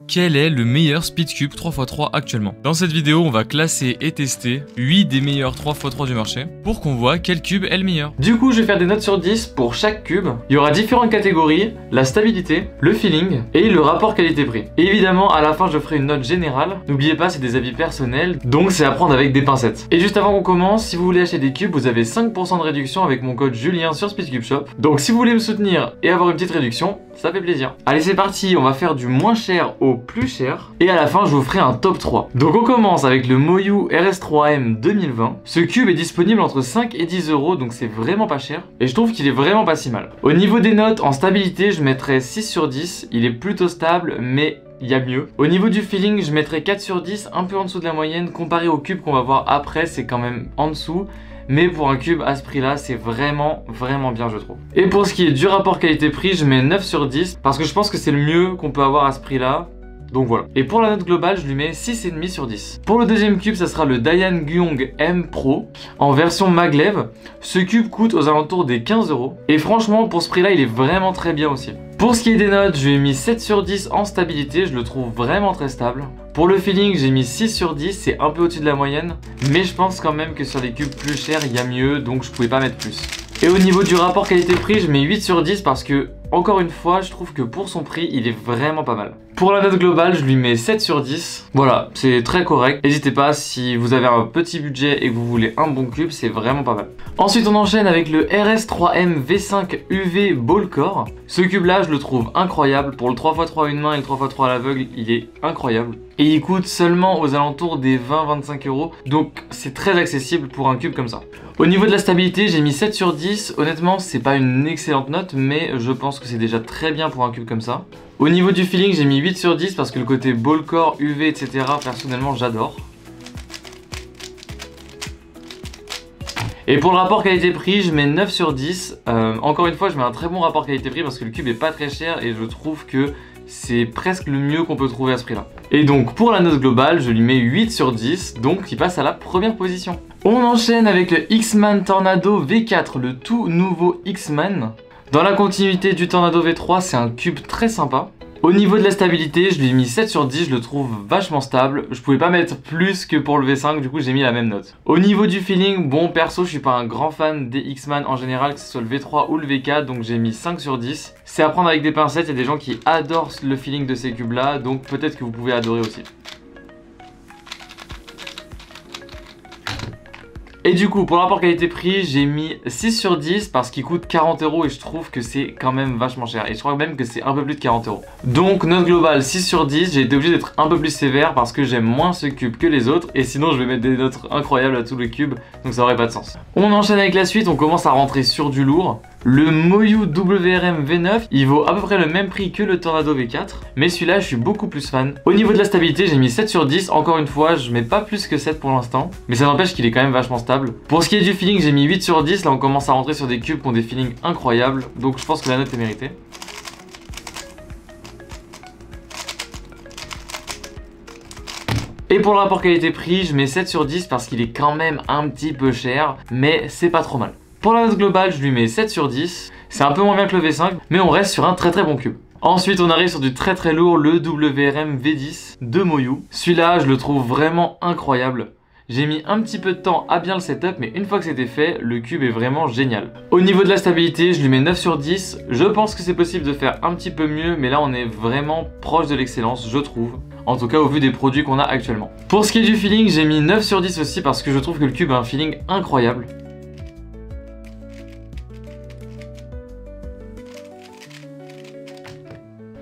Quel est le meilleur speed cube 3x3 actuellement? Dans cette vidéo, on va classer et tester 8 des meilleurs 3x3 du marché pour qu'on voit quel cube est le meilleur. Du coup, je vais faire des notes sur 10 pour chaque cube. Il y aura différentes catégories, la stabilité, le feeling et le rapport qualité-prix. Et évidemment, à la fin, je ferai une note générale. N'oubliez pas, c'est des avis personnels, donc c'est à prendre avec des pincettes. Et juste avant qu'on commence, si vous voulez acheter des cubes, vous avez 5% de réduction avec mon code Julien sur Speedcube Shop. Donc si vous voulez me soutenir et avoir une petite réduction, ça fait plaisir. Allez, c'est parti, on va faire du moins cher au plus cher. Et à la fin, je vous ferai un top 3. Donc on commence avec le Moyu RS3M 2020. Ce cube est disponible entre 5 et 10 euros, donc c'est vraiment pas cher. Et je trouve qu'il est vraiment pas si mal. Au niveau des notes, en stabilité, je mettrais 6 sur 10. Il est plutôt stable, mais il y a mieux. Au niveau du feeling, je mettrais 4 sur 10, un peu en dessous de la moyenne. Comparé au cube qu'on va voir après, c'est quand même en dessous. Mais pour un cube à ce prix là, c'est vraiment bien, je trouve. Et pour ce qui est du rapport qualité-prix, je mets 9 sur 10 parce que je pense que c'est le mieux qu'on peut avoir à ce prix là. Donc voilà. Et pour la note globale, je lui mets 6,5 sur 10. Pour le deuxième cube, ça sera le Dayan Gyong M Pro en version maglev. Ce cube coûte aux alentours des 15 euros. Et franchement, pour ce prix là, il est vraiment très bien aussi. Pour ce qui est des notes, je lui ai mis 7 sur 10 en stabilité, je le trouve vraiment très stable. Pour le feeling, j'ai mis 6 sur 10, c'est un peu au-dessus de la moyenne. Mais je pense quand même que sur les cubes plus chers, il y a mieux, donc je pouvais pas mettre plus. Et au niveau du rapport qualité-prix, je mets 8 sur 10 parce que, encore une fois, je trouve que pour son prix, il est vraiment pas mal. Pour la note globale, je lui mets 7 sur 10. Voilà, c'est très correct. N'hésitez pas, si vous avez un petit budget et que vous voulez un bon cube, c'est vraiment pas mal. Ensuite, on enchaîne avec le RS3M V5 UV Ballcore. Ce cube-là, je le trouve incroyable. Pour le 3x3 à une main et le 3x3 à l'aveugle, il est incroyable. Et il coûte seulement aux alentours des 20-25 euros. Donc, c'est très accessible pour un cube comme ça. Au niveau de la stabilité, j'ai mis 7 sur 10. Honnêtement, c'est pas une excellente note, mais je pense que c'est déjà très bien pour un cube comme ça. Au niveau du feeling, j'ai mis 8 sur 10 parce que le côté ballcore, UV, etc. personnellement, j'adore. Et pour le rapport qualité-prix, je mets 9 sur 10. Encore une fois, je mets un très bon rapport qualité-prix parce que le cube est pas très cher et je trouve que c'est presque le mieux qu'on peut trouver à ce prix-là. Et donc, pour la note globale, je lui mets 8 sur 10, donc il passe à la première position. On enchaîne avec le X-Man Tornado V4, le tout nouveau X-Man. Dans la continuité du Tornado V3, c'est un cube très sympa. Au niveau de la stabilité, je lui ai mis 7 sur 10, je le trouve vachement stable. Je pouvais pas mettre plus que pour le V5, du coup j'ai mis la même note. Au niveau du feeling, bon perso je suis pas un grand fan des X-Man en général, que ce soit le V3 ou le V4, donc j'ai mis 5 sur 10. C'est à prendre avec des pincettes, il y a des gens qui adorent le feeling de ces cubes là, donc peut-être que vous pouvez adorer aussi. Et du coup, pour le rapport qualité-prix, j'ai mis 6 sur 10 parce qu'il coûte 40 euros et je trouve que c'est quand même vachement cher. Et je crois même que c'est un peu plus de 40 euros. Donc, note globale 6 sur 10. J'ai été obligé d'être un peu plus sévère parce que j'aime moins ce cube que les autres. Et sinon, je vais mettre des notes incroyables à tous les cubes. Donc, ça aurait pas de sens. On enchaîne avec la suite. On commence à rentrer sur du lourd. Le Moyu WRM V9, il vaut à peu près le même prix que le Tornado V4, mais celui-là je suis beaucoup plus fan. Au niveau de la stabilité, j'ai mis 7 sur 10, encore une fois, je mets pas plus que 7 pour l'instant, mais ça n'empêche qu'il est quand même vachement stable. Pour ce qui est du feeling, j'ai mis 8 sur 10, là on commence à rentrer sur des cubes qui ont des feelings incroyables, donc je pense que la note est méritée. Et pour le rapport qualité-prix, je mets 7 sur 10 parce qu'il est quand même un petit peu cher, mais c'est pas trop mal. Pour la note globale, je lui mets 7 sur 10. C'est un peu moins bien que le V5, mais on reste sur un très bon cube. Ensuite, on arrive sur du très lourd, le WRM V10 de Moyu. Celui-là, je le trouve vraiment incroyable. J'ai mis un petit peu de temps à bien le setup, mais une fois que c'était fait, le cube est vraiment génial. Au niveau de la stabilité, je lui mets 9 sur 10. Je pense que c'est possible de faire un petit peu mieux, mais là, on est vraiment proche de l'excellence, je trouve. En tout cas, au vu des produits qu'on a actuellement. Pour ce qui est du feeling, j'ai mis 9 sur 10 aussi parce que je trouve que le cube a un feeling incroyable.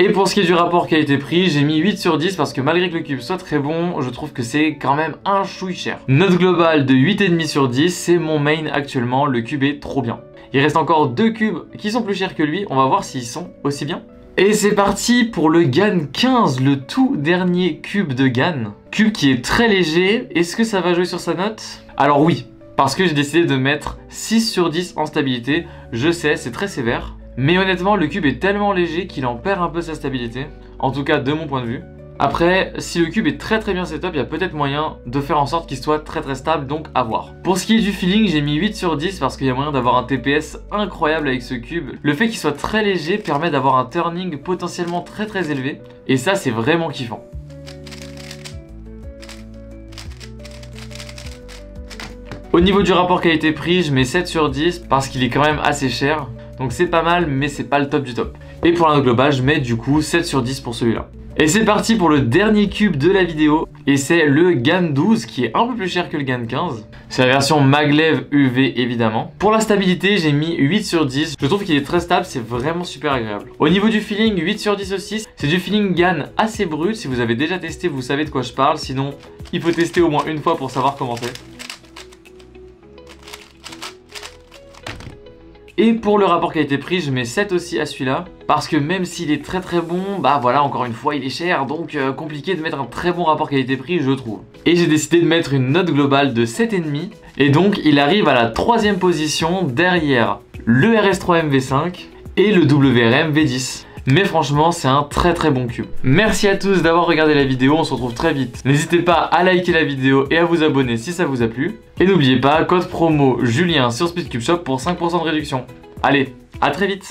Et pour ce qui est du rapport qualité-prix, j'ai mis 8 sur 10 parce que malgré que le cube soit très bon, je trouve que c'est quand même un chouille cher. Note globale de 8,5 sur 10, c'est mon main actuellement, le cube est trop bien. Il reste encore 2 cubes qui sont plus chers que lui, on va voir s'ils sont aussi bien. Et c'est parti pour le GAN 15, le tout dernier cube de GAN. Cube qui est très léger, est-ce que ça va jouer sur sa note? Alors oui, parce que j'ai décidé de mettre 6 sur 10 en stabilité, je sais, c'est très sévère. Mais honnêtement, le cube est tellement léger qu'il en perd un peu sa stabilité, en tout cas de mon point de vue. Après, si le cube est très bien setup, il y a peut-être moyen de faire en sorte qu'il soit très stable, donc à voir. Pour ce qui est du feeling, j'ai mis 8 sur 10 parce qu'il y a moyen d'avoir un TPS incroyable avec ce cube. Le fait qu'il soit très léger permet d'avoir un turning potentiellement très élevé, et ça c'est vraiment kiffant. Au niveau du rapport qualité-prix, je mets 7 sur 10 parce qu'il est quand même assez cher. Donc c'est pas mal, mais c'est pas le top du top. Et pour la note globale, je mets du coup 7 sur 10 pour celui-là. Et c'est parti pour le dernier cube de la vidéo. Et c'est le GAN 12 qui est un peu plus cher que le GAN 15. C'est la version maglev UV évidemment. Pour la stabilité, j'ai mis 8 sur 10. Je trouve qu'il est très stable, c'est vraiment super agréable. Au niveau du feeling, 8 sur 10 aussi. C'est du feeling GAN assez brut. Si vous avez déjà testé, vous savez de quoi je parle. Sinon, il faut tester au moins une fois pour savoir comment c'est. Et pour le rapport qualité-prix, je mets 7 aussi à celui-là. Parce que même s'il est très bon, bah voilà, encore une fois, il est cher. Donc compliqué de mettre un très bon rapport qualité-prix, je trouve. Et j'ai décidé de mettre une note globale de 7,5. Et donc, il arrive à la 3e position derrière le RS3 MV5 et le WRM V10. Mais franchement, c'est un très bon cube. Merci à tous d'avoir regardé la vidéo, on se retrouve très vite. N'hésitez pas à liker la vidéo et à vous abonner si ça vous a plu. Et n'oubliez pas, code promo Julien sur Speedcube Shop pour 5% de réduction. Allez, à très vite!